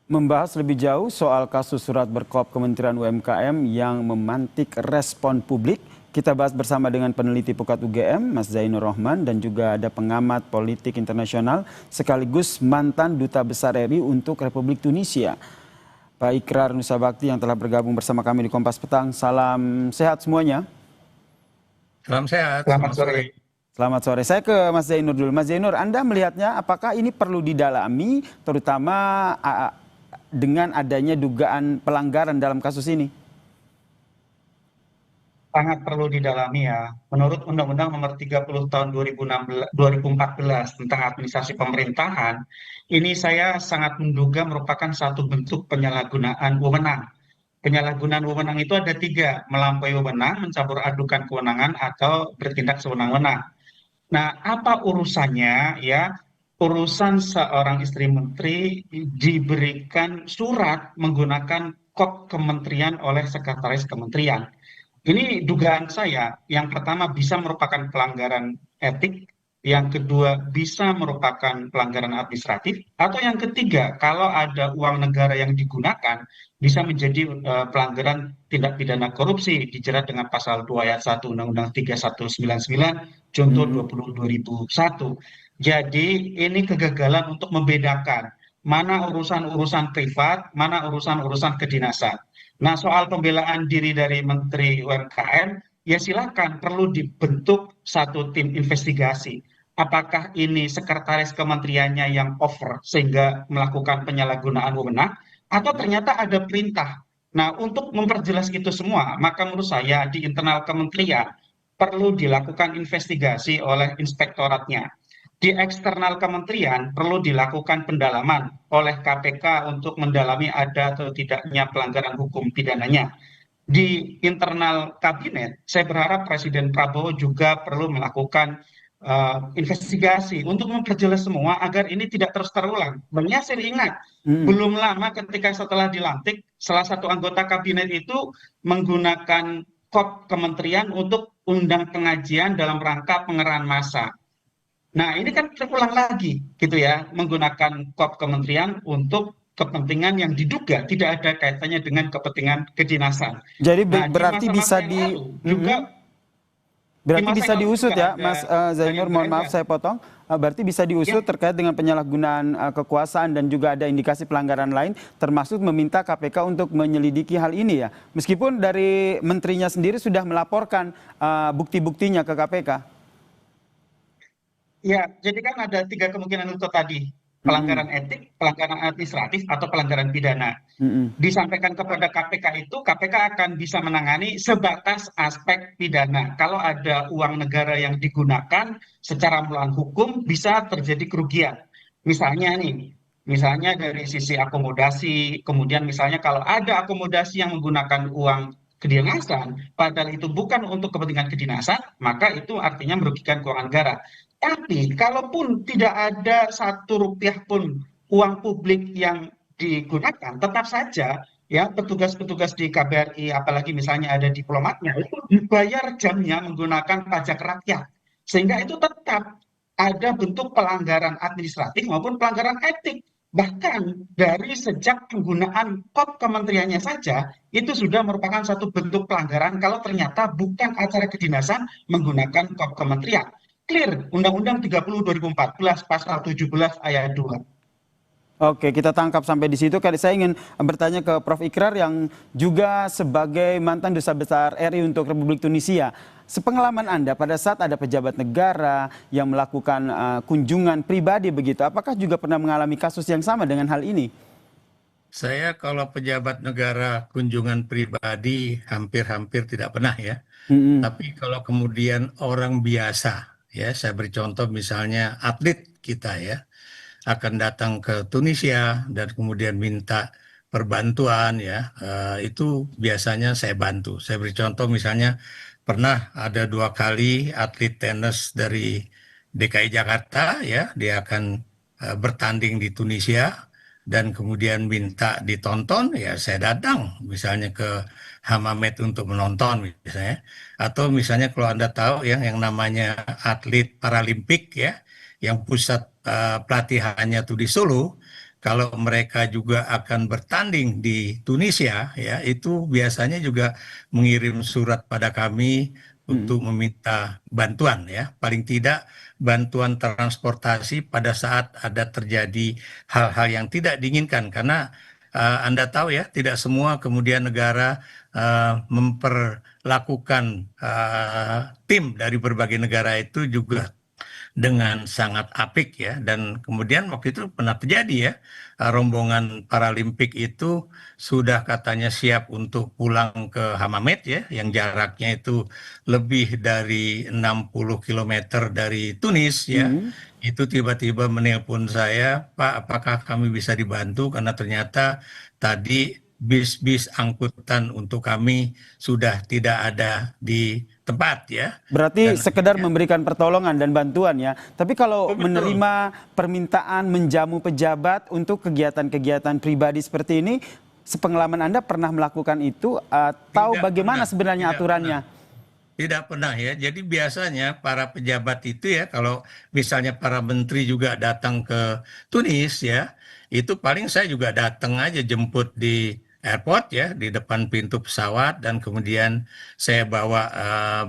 Membahas lebih jauh soal kasus surat berkop Kementerian UMKM yang memantik respon publik, kita bahas bersama dengan peneliti Pukat UGM, Mas Zainur Rohman, dan juga ada pengamat politik internasional sekaligus mantan Duta Besar RI untuk Republik Tunisia, Pak Ikrar Nusa Bakti yang telah bergabung bersama kami di Kompas Petang. Salam sehat semuanya. Salam sehat, Selamat selamat sore. sore. Selamat sore. Saya ke Mas Zainur dulu. Mas Zainur, Anda melihatnya apakah ini perlu didalami, terutama dengan adanya dugaan pelanggaran dalam kasus ini? Sangat perlu didalami ya. Menurut Undang-Undang Nomor 30 Tahun 2014 tentang administrasi pemerintahan, ini saya sangat menduga merupakan satu bentuk penyalahgunaan wewenang. Penyalahgunaan wewenang itu ada tiga: melampaui wewenang, mencampur adukan kewenangan, atau bertindak sewenang-wenang. Nah, apa urusannya ya? Urusan seorang istri menteri diberikan surat menggunakan kop kementerian oleh sekretaris kementerian. Ini dugaan saya, yang pertama bisa merupakan pelanggaran etik, yang kedua bisa merupakan pelanggaran administratif, atau yang ketiga, kalau ada uang negara yang digunakan, bisa menjadi pelanggaran tindak pidana korupsi, dijerat dengan pasal 2 ayat 1 Undang-Undang 3199, Junto 20 2001. Jadi ini kegagalan untuk membedakan mana urusan-urusan privat, mana urusan-urusan kedinasan. Nah, soal pembelaan diri dari Menteri UMKM, ya silakan, perlu dibentuk satu tim investigasi. Apakah ini sekretaris kementeriannya yang over sehingga melakukan penyalahgunaan wewenang, atau ternyata ada perintah. Nah, untuk memperjelas itu semua, maka menurut saya di internal kementerian perlu dilakukan investigasi oleh inspektoratnya. Di eksternal kementerian perlu dilakukan pendalaman oleh KPK untuk mendalami ada atau tidaknya pelanggaran hukum pidananya. Di internal kabinet, saya berharap Presiden Prabowo juga perlu melakukan investigasi untuk memperjelas semua agar ini tidak terus terulang. Menyasir, ingat, Hmm. belum lama ketika setelah dilantik, salah satu anggota kabinet itu menggunakan kop kementerian untuk undang pengajian dalam rangka pengerahan massa. Nah, ini kan terulang lagi gitu ya, menggunakan kop kementerian untuk kepentingan yang diduga tidak ada kaitannya dengan kepentingan kedinasan. Jadi Nah, di berarti bisa masa-masa yang lalu juga di berarti masa bisa yang lalu diusut juga ya, ada Mas hal Zainur, yang mohon maaf beredar. saya potong. Berarti bisa diusut Ya, terkait dengan penyalahgunaan kekuasaan dan juga ada indikasi pelanggaran lain, termasuk meminta KPK untuk menyelidiki hal ini ya. Meskipun dari menterinya sendiri sudah melaporkan bukti-buktinya ke KPK. ya, jadi kan ada tiga kemungkinan itu tadi: Mm-mm. pelanggaran etik, pelanggaran administratif, atau pelanggaran pidana. Mm-mm. Disampaikan kepada KPK itu, KPK akan bisa menangani sebatas aspek pidana. Kalau ada uang negara yang digunakan secara melawan hukum, bisa terjadi kerugian. Misalnya nih, misalnya dari sisi akomodasi, kemudian misalnya kalau ada akomodasi yang menggunakan uang kedinasan, padahal itu bukan untuk kepentingan kedinasan, maka itu artinya merugikan keuangan negara. Tapi kalaupun tidak ada satu rupiah pun uang publik yang digunakan, tetap saja ya petugas-petugas di KBRI, apalagi misalnya ada diplomatnya, itu dibayar jamnya menggunakan pajak rakyat, sehingga itu tetap ada bentuk pelanggaran administratif maupun pelanggaran etik. Bahkan dari sejak penggunaan kop kementeriannya saja itu sudah merupakan satu bentuk pelanggaran kalau ternyata bukan acara kedinasan menggunakan kop kementerian. Clear, Undang-Undang 30 2014 pasal 17 ayat 2. Oke, kita tangkap sampai di situ. Kali saya ingin bertanya ke Prof. Ikrar yang juga sebagai mantan Duta Besar RI untuk Republik Tunisia. Sepengalaman Anda pada saat ada pejabat negara yang melakukan kunjungan pribadi begitu, apakah juga pernah mengalami kasus yang sama dengan hal ini? Saya kalau pejabat negara kunjungan pribadi hampir-hampir tidak pernah ya. Mm-mm. Tapi kalau kemudian orang biasa, ya saya beri contoh misalnya atlet kita ya, akan datang ke Tunisia dan kemudian minta perbantuan ya, itu biasanya saya bantu. Saya beri contoh misalnya pernah ada 2 kali atlet tenis dari DKI Jakarta ya, dia akan bertanding di Tunisia dan kemudian minta ditonton, ya saya datang misalnya ke Hamamet untuk menonton misalnya. Atau misalnya kalau Anda tahu ya yang namanya atlet Paralimpik ya, yang pusat pelatihannya tuh di Solo, kalau mereka juga akan bertanding di Tunisia, ya itu biasanya juga mengirim surat pada kami Hmm. untuk meminta bantuan, ya. Paling tidak bantuan transportasi pada saat ada terjadi hal-hal yang tidak diinginkan, karena Anda tahu ya, tidak semua kemudian negara memperlakukan tim dari berbagai negara itu juga dengan sangat apik, ya. Dan kemudian waktu itu pernah terjadi, ya, rombongan Paralimpik itu sudah katanya siap untuk pulang ke Hammamet, ya, yang jaraknya itu lebih dari 60 kilometer dari Tunis, ya. Hmm. Itu tiba-tiba menelpon saya, Pak, apakah kami bisa dibantu, karena ternyata tadi bis-bis angkutan untuk kami sudah tidak ada di tempat, ya. Berarti Dan sekedar akhirnya memberikan pertolongan dan bantuan ya. Tapi kalau oh, betul. menerima permintaan menjamu pejabat untuk kegiatan-kegiatan pribadi seperti ini, sepengalaman Anda pernah melakukan itu atau Tidak bagaimana pernah, sebenarnya tidak pernah, aturannya? tidak pernah, ya. Jadi biasanya para pejabat itu, ya, kalau misalnya para menteri juga datang ke Tunis, ya, itu paling saya juga datang aja jemput di airport, ya, di depan pintu pesawat, dan kemudian saya bawa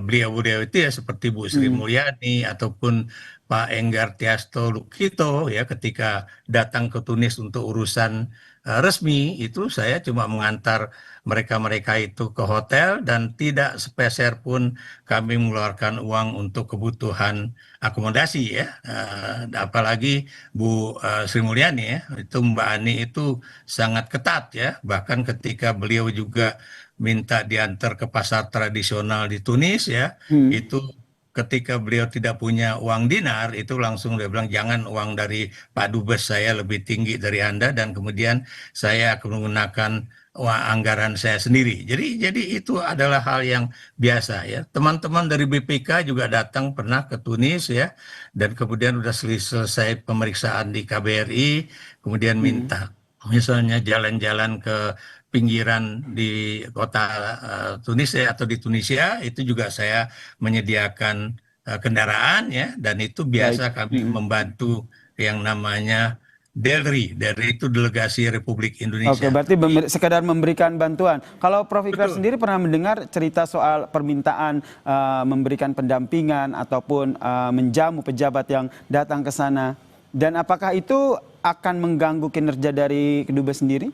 beliau-beliau itu, ya, seperti Bu Sri Hmm. Mulyani ataupun Pak Enggar Tiasto Lukito, ya, ketika datang ke Tunis untuk urusan resmi, itu saya cuma mengantar mereka-mereka itu ke hotel dan tidak sepeser pun kami mengeluarkan uang untuk kebutuhan akomodasi, ya. Apalagi Bu Sri Mulyani, ya, itu Mbak Ani itu sangat ketat, ya. Bahkan ketika beliau juga minta diantar ke pasar tradisional di Tunis, ya, Hmm. itu ketika beliau tidak punya uang dinar, itu langsung dia bilang jangan, uang dari Pak Dubes saya lebih tinggi dari Anda, dan kemudian saya akan menggunakan anggaran saya sendiri. Jadi itu adalah hal yang biasa, ya. Teman-teman dari BPK juga datang pernah ke Tunis, ya, dan kemudian udah selesai pemeriksaan di KBRI, kemudian Hmm. minta misalnya jalan-jalan ke pinggiran di kota Tunis, ya, atau di Tunisia, itu juga saya menyediakan kendaraan, ya, dan itu Baik. biasa kami Hmm. membantu yang namanya DELRI. DELRI itu Delegasi Republik Oke, Indonesia. berarti Tapi sekedar memberikan bantuan. Kalau Prof. Ikrar betul. sendiri pernah mendengar cerita soal permintaan memberikan pendampingan ataupun menjamu pejabat yang datang ke sana. Dan apakah itu akan mengganggu kinerja dari kedubes sendiri?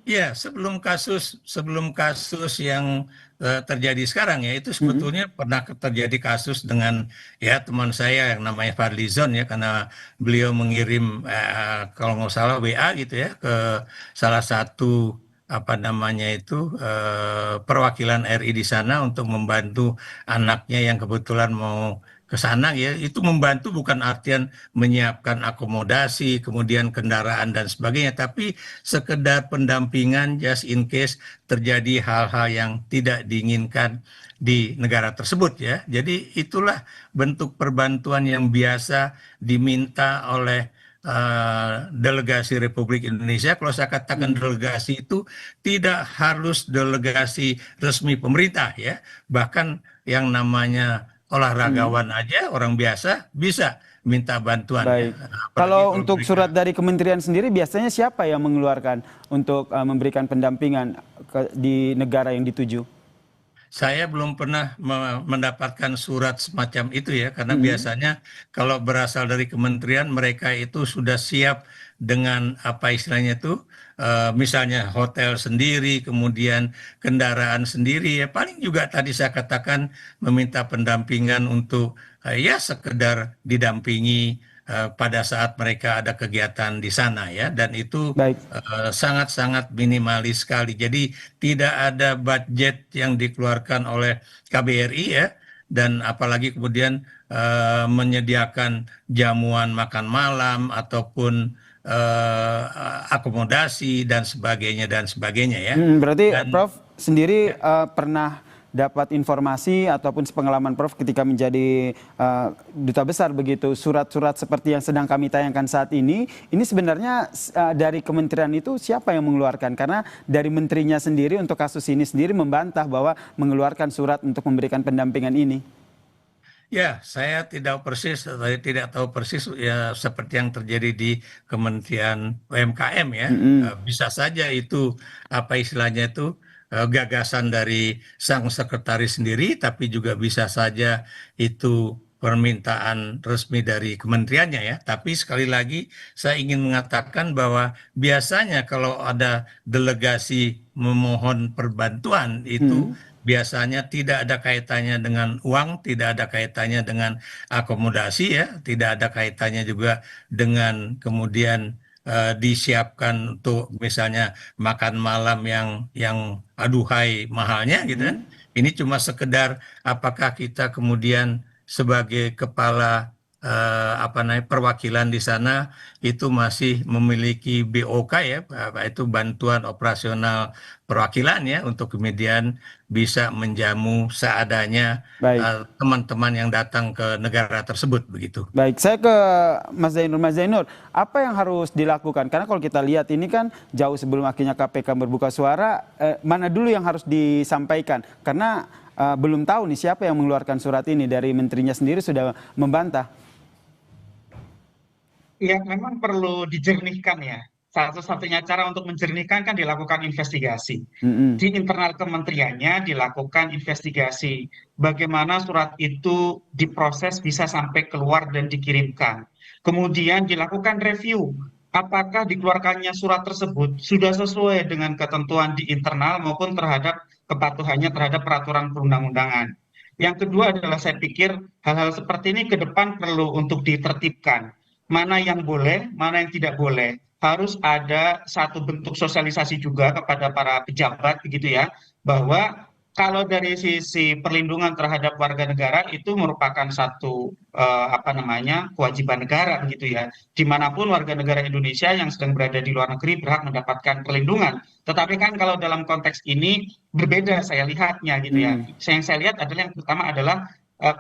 Ya, sebelum kasus yang terjadi sekarang, ya, itu Mm-mm. sebetulnya pernah terjadi kasus dengan, ya, teman saya yang namanya Fadlizon, ya, karena beliau mengirim kalau nggak salah WA gitu, ya, ke salah satu apa namanya itu perwakilan RI di sana untuk membantu anaknya yang kebetulan mau ke sana, ya. Itu membantu bukan artian menyiapkan akomodasi, kemudian kendaraan dan sebagainya, tapi sekedar pendampingan just in case terjadi hal-hal yang tidak diinginkan di negara tersebut, ya. Jadi itulah bentuk perbantuan yang biasa diminta oleh delegasi Republik Indonesia. Kalau saya katakan Mm. delegasi itu tidak harus delegasi resmi pemerintah, ya. Bahkan yang namanya Mm. olahragawan aja, orang biasa bisa minta bantuan, ya. Baik. Apalagi Kalau kalau untuk surat mereka dari kementerian sendiri biasanya siapa yang mengeluarkan untuk memberikan pendampingan di negara yang dituju? Saya belum pernah mendapatkan surat semacam itu, ya, karena Mm-mm. biasanya kalau berasal dari kementerian mereka itu sudah siap dengan apa istilahnya itu, misalnya hotel sendiri, kemudian kendaraan sendiri, ya, paling juga tadi saya katakan meminta pendampingan untuk ya sekedar didampingi pada saat mereka ada kegiatan di sana, ya, dan itu Baik. sangat-sangat minimalis sekali. Jadi tidak ada budget yang dikeluarkan oleh KBRI, ya, dan apalagi kemudian menyediakan jamuan makan malam ataupun akomodasi dan sebagainya, ya. Berarti Dan Prof sendiri ya, pernah dapat informasi ataupun sepengalaman Prof ketika menjadi duta besar begitu, surat-surat seperti yang sedang kami tayangkan saat ini sebenarnya dari kementerian itu siapa yang mengeluarkan? Karena dari menterinya sendiri untuk kasus ini sendiri membantah bahwa mengeluarkan surat untuk memberikan pendampingan ini. Ya, saya tidak tahu persis ya seperti yang terjadi di Kementerian UMKM ya. Mm-mm. Bisa saja itu apa istilahnya itu gagasan dari sang sekretaris sendiri, tapi juga bisa saja itu permintaan resmi dari kementeriannya ya. Tapi sekali lagi saya ingin mengatakan bahwa biasanya kalau ada delegasi memohon perbantuan itu Mm-mm. biasanya tidak ada kaitannya dengan uang, tidak ada kaitannya dengan akomodasi ya, tidak ada kaitannya juga dengan kemudian disiapkan untuk misalnya makan malam yang aduhai mahalnya gitu kan. Mm-mm. Ini cuma sekedar apakah kita kemudian sebagai kepala apa namanya perwakilan di sana itu masih memiliki BOK ya, apa itu bantuan operasional perwakilan ya untuk kemudian bisa menjamu seadanya Baik. teman-teman yang datang ke negara tersebut begitu. Baik, saya ke Mas Zainur. Mas Zainur, apa yang harus dilakukan? Karena kalau kita lihat ini kan jauh sebelum akhirnya KPK berbuka suara, mana dulu yang harus disampaikan? Karena belum tahu nih siapa yang mengeluarkan surat ini, dari menterinya sendiri sudah membantah. Ya, memang perlu dijernihkan ya. Satu-satunya cara untuk menjernihkan kan dilakukan investigasi. Mm-mm. Di internal kementeriannya dilakukan investigasi. Bagaimana surat itu diproses bisa sampai keluar dan dikirimkan. Kemudian dilakukan review. Apakah dikeluarkannya surat tersebut sudah sesuai dengan ketentuan di internal maupun terhadap kepatuhannya terhadap peraturan perundang-undangan. Yang kedua adalah saya pikir hal-hal seperti ini ke depan perlu untuk ditertibkan, mana yang boleh, mana yang tidak boleh. Harus ada satu bentuk sosialisasi juga kepada para pejabat begitu ya, bahwa kalau dari sisi perlindungan terhadap warga negara itu merupakan satu apa namanya kewajiban negara begitu ya. Dimanapun warga negara Indonesia yang sedang berada di luar negeri berhak mendapatkan perlindungan. Tetapi kan kalau dalam konteks ini berbeda saya lihatnya gitu ya. Mm. Yang saya lihat adalah yang pertama adalah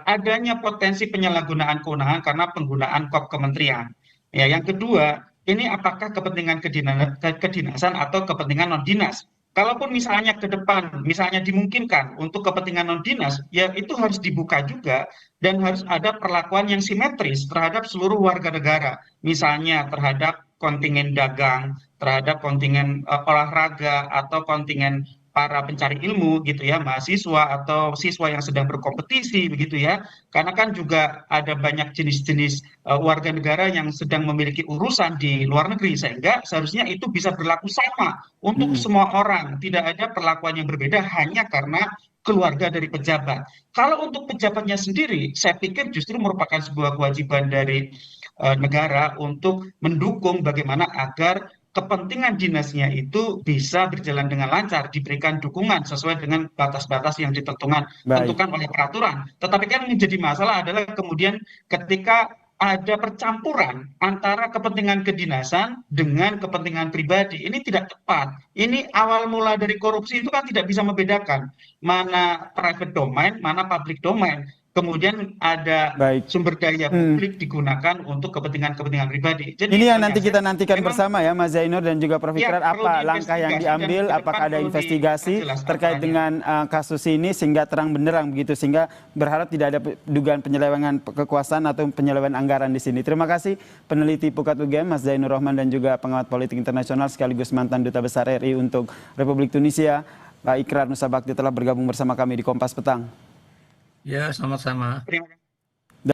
adanya potensi penyalahgunaan kewenangan karena penggunaan kop kementerian. Ya, yang kedua, ini apakah kepentingan kedinasan atau kepentingan non dinas? Kalaupun misalnya ke depan, misalnya dimungkinkan untuk kepentingan non dinas, ya itu harus dibuka juga dan harus ada perlakuan yang simetris terhadap seluruh warga negara. Misalnya terhadap kontingen dagang, terhadap kontingen olahraga atau kontingen para pencari ilmu gitu ya, mahasiswa atau siswa yang sedang berkompetisi begitu ya. Karena kan juga ada banyak jenis-jenis warga negara yang sedang memiliki urusan di luar negeri sehingga seharusnya itu bisa berlaku sama untuk Mm-mm. semua orang, tidak ada perlakuan yang berbeda hanya karena keluarga dari pejabat. Kalau untuk pejabatnya sendiri, saya pikir justru merupakan sebuah kewajiban dari negara untuk mendukung bagaimana agar kepentingan dinasnya itu bisa berjalan dengan lancar, diberikan dukungan sesuai dengan batas-batas yang Baik. ditentukan oleh peraturan. Tetapi kan menjadi masalah adalah kemudian ketika ada percampuran antara kepentingan kedinasan dengan kepentingan pribadi. Ini tidak tepat. Ini awal mula dari korupsi itu kan tidak bisa membedakan mana private domain, mana public domain. Kemudian ada Baik. sumber daya Hmm. publik digunakan untuk kepentingan-kepentingan pribadi. Jadi Ini yang yang nanti saya kita nantikan memang bersama ya, Mas Zainur dan juga Prof. ya Ikrar, perlu apa langkah yang diinvestigasi dan diambil, ke depan apakah ada perlu investigasi diperjelas terkait aturannya. dengan kasus ini sehingga terang benderang begitu, sehingga berharap tidak ada dugaan penyelewengan kekuasaan atau penyelewengan anggaran di sini. Terima kasih peneliti Pukat UGM Mas Zainur Rohman dan juga pengamat politik internasional sekaligus mantan Duta Besar RI untuk Republik Tunisia, Pak Ikrar Nusa Bakti, telah bergabung bersama kami di Kompas Petang. Ya, sama-sama. Terima kasih.